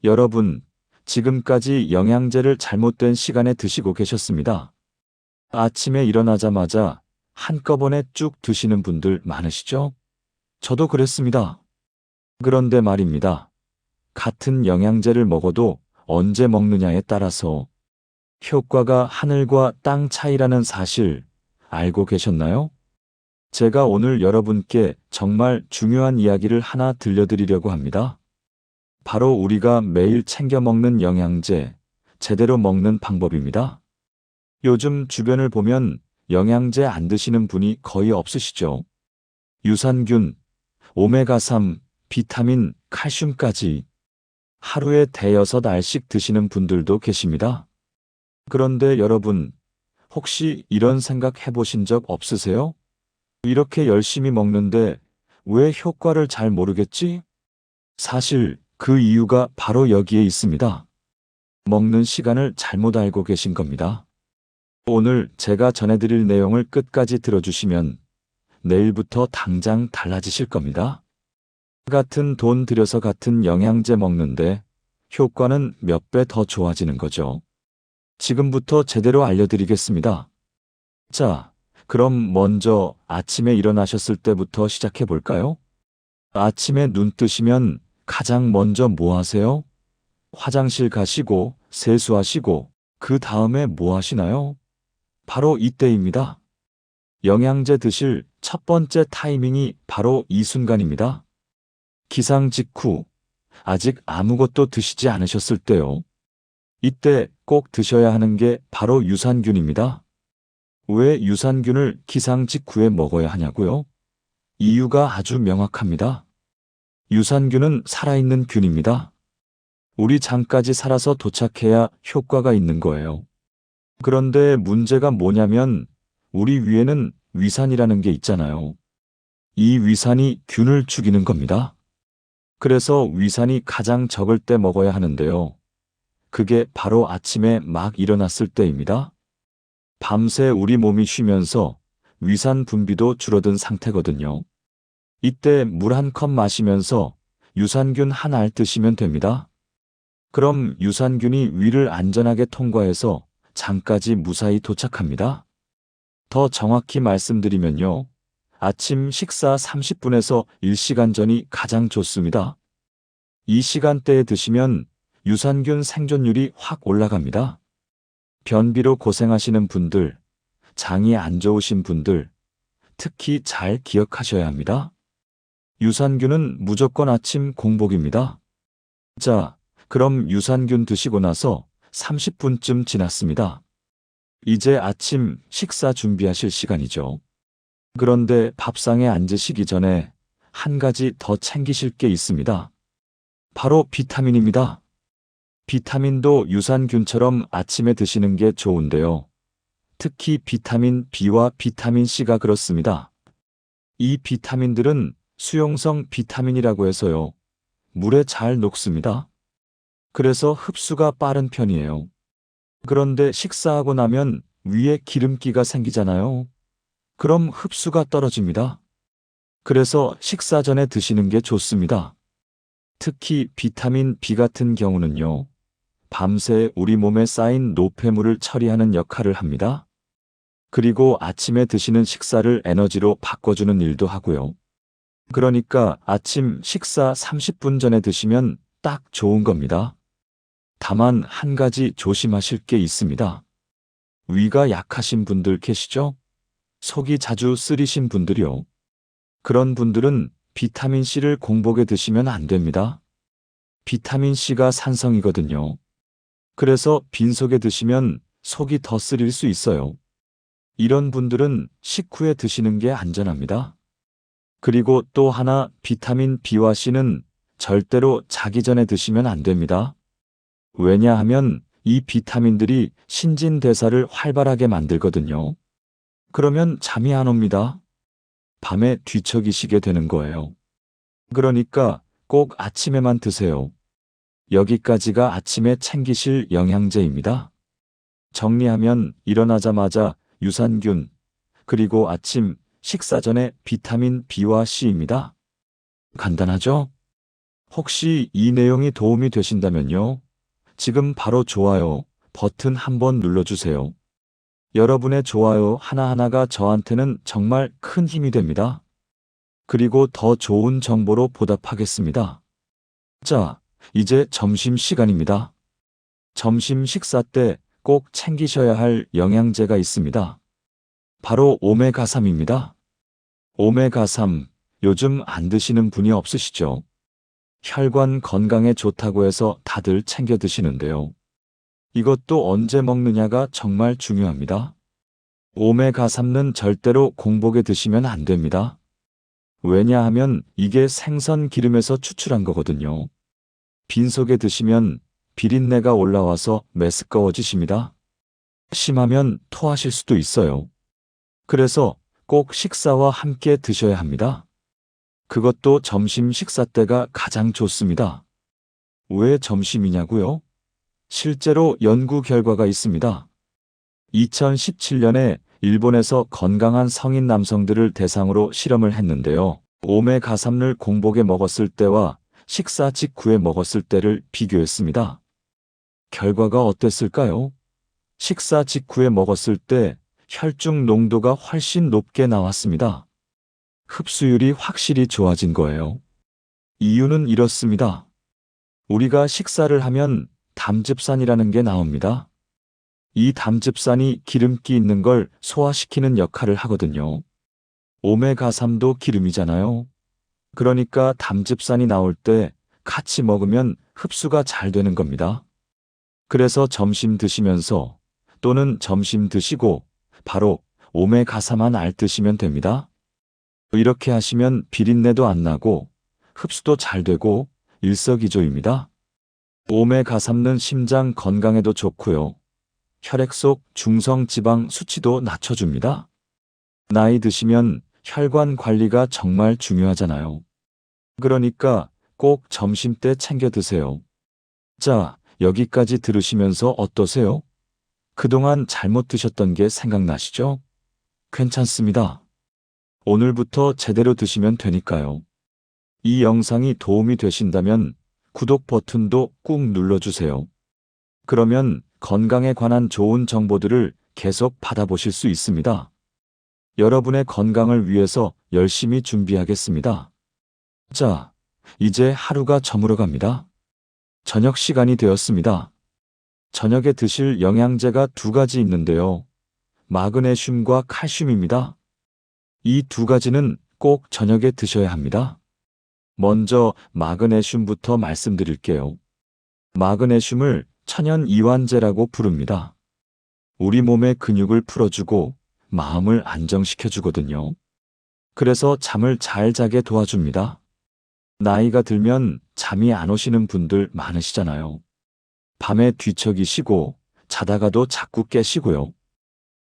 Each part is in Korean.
여러분, 지금까지 영양제를 잘못된 시간에 드시고 계셨습니다. 아침에 일어나자마자 한꺼번에 쭉 드시는 분들 많으시죠? 저도 그랬습니다. 그런데 말입니다. 같은 영양제를 먹어도 언제 먹느냐에 따라서 효과가 하늘과 땅 차이라는 사실 알고 계셨나요? 제가 오늘 여러분께 정말 중요한 이야기를 하나 들려드리려고 합니다. 바로 우리가 매일 챙겨 먹는 영양제, 제대로 먹는 방법입니다. 요즘 주변을 보면 영양제 안 드시는 분이 거의 없으시죠? 유산균, 오메가3, 비타민, 칼슘까지 하루에 대여섯 알씩 드시는 분들도 계십니다. 그런데 여러분, 혹시 이런 생각 해보신 적 없으세요? 이렇게 열심히 먹는데 왜 효과를 잘 모르겠지? 사실 그 이유가 바로 여기에 있습니다. 먹는 시간을 잘못 알고 계신 겁니다. 오늘 제가 전해드릴 내용을 끝까지 들어주시면 내일부터 당장 달라지실 겁니다. 같은 돈 들여서 같은 영양제 먹는데 효과는 몇 배 더 좋아지는 거죠. 지금부터 제대로 알려드리겠습니다. 자, 그럼 먼저 아침에 일어나셨을 때부터 시작해 볼까요? 아침에 눈 뜨시면 가장 먼저 뭐 하세요? 화장실 가시고 세수하시고 그 다음에 뭐 하시나요? 바로 이때입니다. 영양제 드실 첫 번째 타이밍이 바로 이 순간입니다. 기상 직후 아직 아무것도 드시지 않으셨을 때요. 이때 꼭 드셔야 하는 게 바로 유산균입니다. 왜 유산균을 기상 직후에 먹어야 하냐고요? 이유가 아주 명확합니다. 유산균은 살아있는 균입니다. 우리 장까지 살아서 도착해야 효과가 있는 거예요. 그런데 문제가 뭐냐면 우리 위에는 위산이라는 게 있잖아요. 이 위산이 균을 죽이는 겁니다. 그래서 위산이 가장 적을 때 먹어야 하는데요. 그게 바로 아침에 막 일어났을 때입니다. 밤새 우리 몸이 쉬면서 위산 분비도 줄어든 상태거든요. 이때 물 한 컵 마시면서 유산균 한 알 드시면 됩니다. 그럼 유산균이 위를 안전하게 통과해서 장까지 무사히 도착합니다. 더 정확히 말씀드리면요. 아침 식사 30분에서 1시간 전이 가장 좋습니다. 이 시간대에 드시면 유산균 생존율이 확 올라갑니다. 변비로 고생하시는 분들, 장이 안 좋으신 분들, 특히 잘 기억하셔야 합니다. 유산균은 무조건 아침 공복입니다. 자, 그럼 유산균 드시고 나서 30분쯤 지났습니다. 이제 아침 식사 준비하실 시간이죠. 그런데 밥상에 앉으시기 전에 한 가지 더 챙기실 게 있습니다. 바로 비타민입니다. 비타민도 유산균처럼 아침에 드시는 게 좋은데요. 특히 비타민 B와 비타민 C가 그렇습니다. 이 비타민들은 수용성 비타민이라고 해서요. 물에 잘 녹습니다. 그래서 흡수가 빠른 편이에요. 그런데 식사하고 나면 위에 기름기가 생기잖아요. 그럼 흡수가 떨어집니다. 그래서 식사 전에 드시는 게 좋습니다. 특히 비타민 B 같은 경우는요. 밤새 우리 몸에 쌓인 노폐물을 처리하는 역할을 합니다. 그리고 아침에 드시는 식사를 에너지로 바꿔주는 일도 하고요. 그러니까 아침 식사 30분 전에 드시면 딱 좋은 겁니다. 다만 한 가지 조심하실 게 있습니다. 위가 약하신 분들 계시죠? 속이 자주 쓰리신 분들이요. 그런 분들은 비타민C를 공복에 드시면 안 됩니다. 비타민C가 산성이거든요. 그래서 빈속에 드시면 속이 더 쓰릴 수 있어요. 이런 분들은 식후에 드시는 게 안전합니다. 그리고 또 하나 비타민 B와 C는 절대로 자기 전에 드시면 안 됩니다. 왜냐하면 이 비타민들이 신진대사를 활발하게 만들거든요. 그러면 잠이 안 옵니다. 밤에 뒤척이시게 되는 거예요. 그러니까 꼭 아침에만 드세요. 여기까지가 아침에 챙기실 영양제입니다. 정리하면 일어나자마자 유산균, 그리고 아침 식사 전에 비타민 B와 C입니다. 간단하죠? 혹시 이 내용이 도움이 되신다면요. 지금 바로 좋아요 버튼 한번 눌러주세요. 여러분의 좋아요 하나하나가 저한테는 정말 큰 힘이 됩니다. 그리고 더 좋은 정보로 보답하겠습니다. 자, 이제 점심시간입니다. 점심 식사 때 꼭 챙기셔야 할 영양제가 있습니다. 바로 오메가3입니다. 오메가3, 요즘 안 드시는 분이 없으시죠? 혈관 건강에 좋다고 해서 다들 챙겨 드시는데요. 이것도 언제 먹느냐가 정말 중요합니다. 오메가3는 절대로 공복에 드시면 안 됩니다. 왜냐하면 이게 생선 기름에서 추출한 거거든요. 빈속에 드시면 비린내가 올라와서 메스꺼워지십니다. 심하면 토하실 수도 있어요. 그래서 꼭 식사와 함께 드셔야 합니다. 그것도 점심 식사 때가 가장 좋습니다. 왜 점심이냐고요? 실제로 연구 결과가 있습니다. 2017년에 일본에서 건강한 성인 남성들을 대상으로 실험을 했는데요. 오메가3를 공복에 먹었을 때와 식사 직후에 먹었을 때를 비교했습니다. 결과가 어땠을까요? 식사 직후에 먹었을 때 혈중 농도가 훨씬 높게 나왔습니다. 흡수율이 확실히 좋아진 거예요. 이유는 이렇습니다. 우리가 식사를 하면 담즙산이라는 게 나옵니다. 이 담즙산이 기름기 있는 걸 소화시키는 역할을 하거든요. 오메가3도 기름이잖아요. 그러니까 담즙산이 나올 때 같이 먹으면 흡수가 잘 되는 겁니다. 그래서 점심 드시면서 또는 점심 드시고 바로 오메가3만 알 드시면 됩니다. 이렇게 하시면 비린내도 안 나고 흡수도 잘 되고 일석이조입니다. 오메가3는 심장 건강에도 좋고요. 혈액 속 중성 지방 수치도 낮춰줍니다. 나이 드시면 혈관 관리가 정말 중요하잖아요. 그러니까 꼭 점심 때 챙겨 드세요. 자, 여기까지 들으시면서 어떠세요? 그동안 잘못 드셨던 게 생각나시죠? 괜찮습니다. 오늘부터 제대로 드시면 되니까요. 이 영상이 도움이 되신다면 구독 버튼도 꾹 눌러주세요. 그러면 건강에 관한 좋은 정보들을 계속 받아보실 수 있습니다. 여러분의 건강을 위해서 열심히 준비하겠습니다. 자, 이제 하루가 저물어 갑니다. 저녁 시간이 되었습니다. 저녁에 드실 영양제가 두 가지 있는데요. 마그네슘과 칼슘입니다. 이 두 가지는 꼭 저녁에 드셔야 합니다. 먼저 마그네슘부터 말씀드릴게요. 마그네슘을 천연 이완제라고 부릅니다. 우리 몸의 근육을 풀어주고 마음을 안정시켜주거든요. 그래서 잠을 잘 자게 도와줍니다. 나이가 들면 잠이 안 오시는 분들 많으시잖아요. 밤에 뒤척이시고 자다가도 자꾸 깨시고요.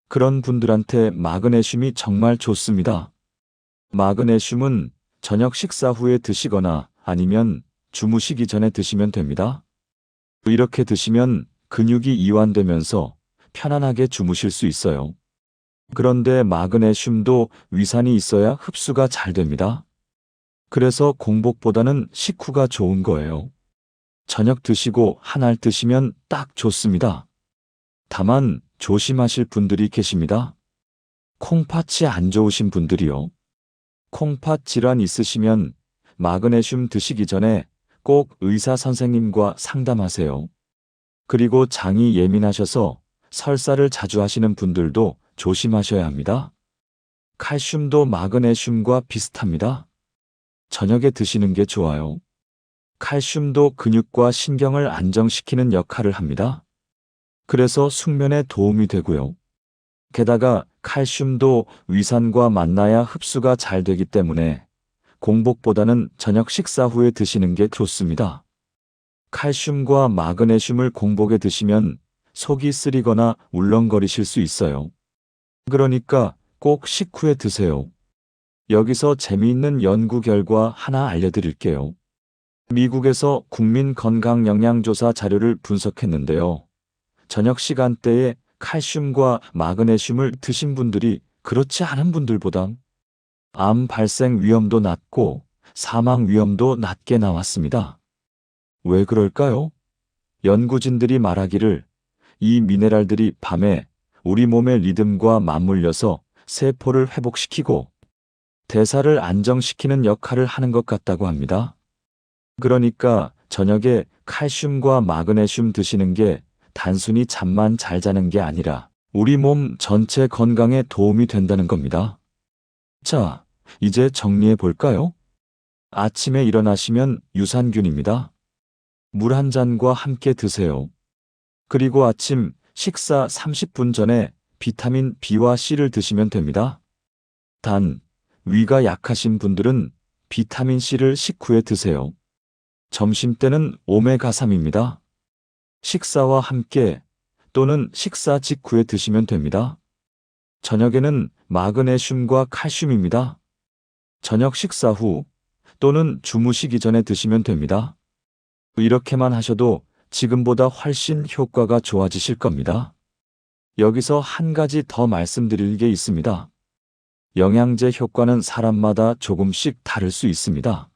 그런 분들한테 마그네슘이 정말 좋습니다. 마그네슘은 저녁 식사 후에 드시거나 아니면 주무시기 전에 드시면 됩니다. 이렇게 드시면 근육이 이완되면서 편안하게 주무실 수 있어요. 그런데 마그네슘도 위산이 있어야 흡수가 잘 됩니다. 그래서 공복보다는 식후가 좋은 거예요. 저녁 드시고 한 알 드시면 딱 좋습니다. 다만 조심하실 분들이 계십니다. 콩팥이 안 좋으신 분들이요. 콩팥 질환 있으시면 마그네슘 드시기 전에 꼭 의사 선생님과 상담하세요. 그리고 장이 예민하셔서 설사를 자주 하시는 분들도 조심하셔야 합니다. 칼슘도 마그네슘과 비슷합니다. 저녁에 드시는 게 좋아요. 칼슘도 근육과 신경을 안정시키는 역할을 합니다. 그래서 숙면에 도움이 되고요. 게다가 칼슘도 위산과 만나야 흡수가 잘 되기 때문에 공복보다는 저녁 식사 후에 드시는 게 좋습니다. 칼슘과 마그네슘을 공복에 드시면 속이 쓰리거나 울렁거리실 수 있어요. 그러니까 꼭 식후에 드세요. 여기서 재미있는 연구 결과 하나 알려드릴게요. 미국에서 국민건강영양조사 자료를 분석했는데요. 저녁 시간대에 칼슘과 마그네슘을 드신 분들이 그렇지 않은 분들보다 암 발생 위험도 낮고 사망 위험도 낮게 나왔습니다. 왜 그럴까요? 연구진들이 말하기를 이 미네랄들이 밤에 우리 몸의 리듬과 맞물려서 세포를 회복시키고 대사를 안정시키는 역할을 하는 것 같다고 합니다. 그러니까 저녁에 칼슘과 마그네슘 드시는 게 단순히 잠만 잘 자는 게 아니라 우리 몸 전체 건강에 도움이 된다는 겁니다. 자, 이제 정리해 볼까요? 아침에 일어나시면 유산균입니다. 물 한 잔과 함께 드세요. 그리고 아침 식사 30분 전에 비타민 B와 C를 드시면 됩니다. 단, 위가 약하신 분들은 비타민 C를 식후에 드세요. 점심때는 오메가3입니다. 식사와 함께 또는 식사 직후에 드시면 됩니다. 저녁에는 마그네슘과 칼슘입니다. 저녁 식사 후 또는 주무시기 전에 드시면 됩니다. 이렇게만 하셔도 지금보다 훨씬 효과가 좋아지실 겁니다. 여기서 한 가지 더 말씀드릴 게 있습니다. 영양제 효과는 사람마다 조금씩 다를 수 있습니다.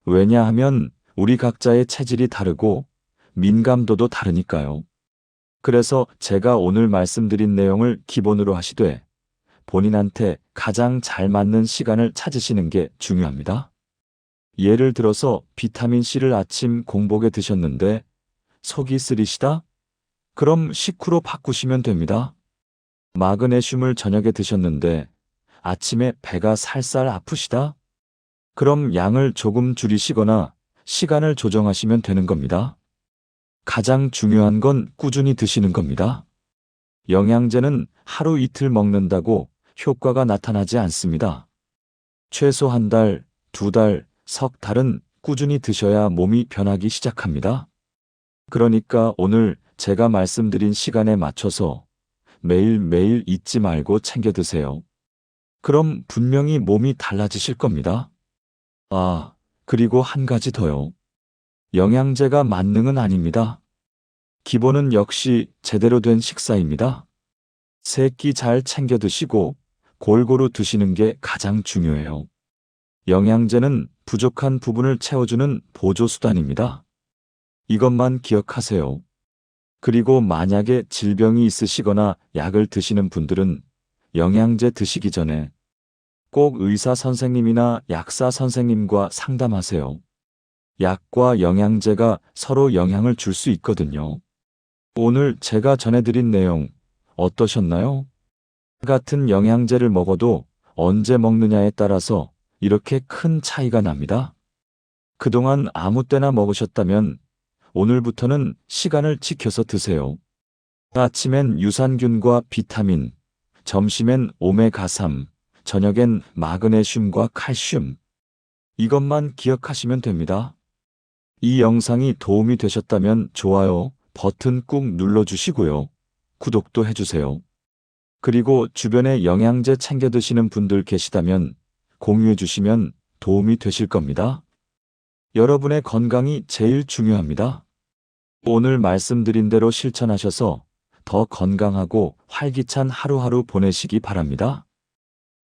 왜냐하면 우리 각자의 체질이 다르고 민감도도 다르니까요. 그래서 제가 오늘 말씀드린 내용을 기본으로 하시되 본인한테 가장 잘 맞는 시간을 찾으시는 게 중요합니다. 예를 들어서 비타민C를 아침 공복에 드셨는데 속이 쓰리시다? 그럼 식후로 바꾸시면 됩니다. 마그네슘을 저녁에 드셨는데 아침에 배가 살살 아프시다? 그럼 양을 조금 줄이시거나 시간을 조정하시면 되는 겁니다. 가장 중요한 건 꾸준히 드시는 겁니다. 영양제는 하루 이틀 먹는다고 효과가 나타나지 않습니다. 최소 한 달, 두 달, 석 달은 꾸준히 드셔야 몸이 변하기 시작합니다. 그러니까 오늘 제가 말씀드린 시간에 맞춰서 매일매일 잊지 말고 챙겨 드세요. 그럼 분명히 몸이 달라지실 겁니다. 아, 그리고 한 가지 더요. 영양제가 만능은 아닙니다. 기본은 역시 제대로 된 식사입니다. 세 끼 잘 챙겨 드시고 골고루 드시는 게 가장 중요해요. 영양제는 부족한 부분을 채워주는 보조수단입니다. 이것만 기억하세요. 그리고 만약에 질병이 있으시거나 약을 드시는 분들은 영양제 드시기 전에 꼭 의사 선생님이나 약사 선생님과 상담하세요. 약과 영양제가 서로 영향을 줄 수 있거든요. 오늘 제가 전해드린 내용 어떠셨나요? 같은 영양제를 먹어도 언제 먹느냐에 따라서 이렇게 큰 차이가 납니다. 그동안 아무 때나 먹으셨다면 오늘부터는 시간을 지켜서 드세요. 아침엔 유산균과 비타민, 점심엔 오메가3, 저녁엔 마그네슘과 칼슘. 이것만 기억하시면 됩니다. 이 영상이 도움이 되셨다면 좋아요 버튼 꾹 눌러주시고요. 구독도 해주세요. 그리고 주변에 영양제 챙겨 드시는 분들 계시다면 공유해 주시면 도움이 되실 겁니다. 여러분의 건강이 제일 중요합니다. 오늘 말씀드린 대로 실천하셔서 더 건강하고 활기찬 하루하루 보내시기 바랍니다.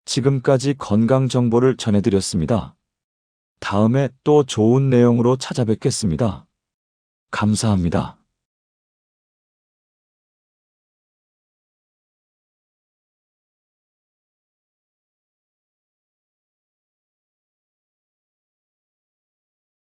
지금까지 건강 정보를 전해드렸습니다. 다음에 또 좋은 내용으로 찾아뵙겠습니다. 감사합니다.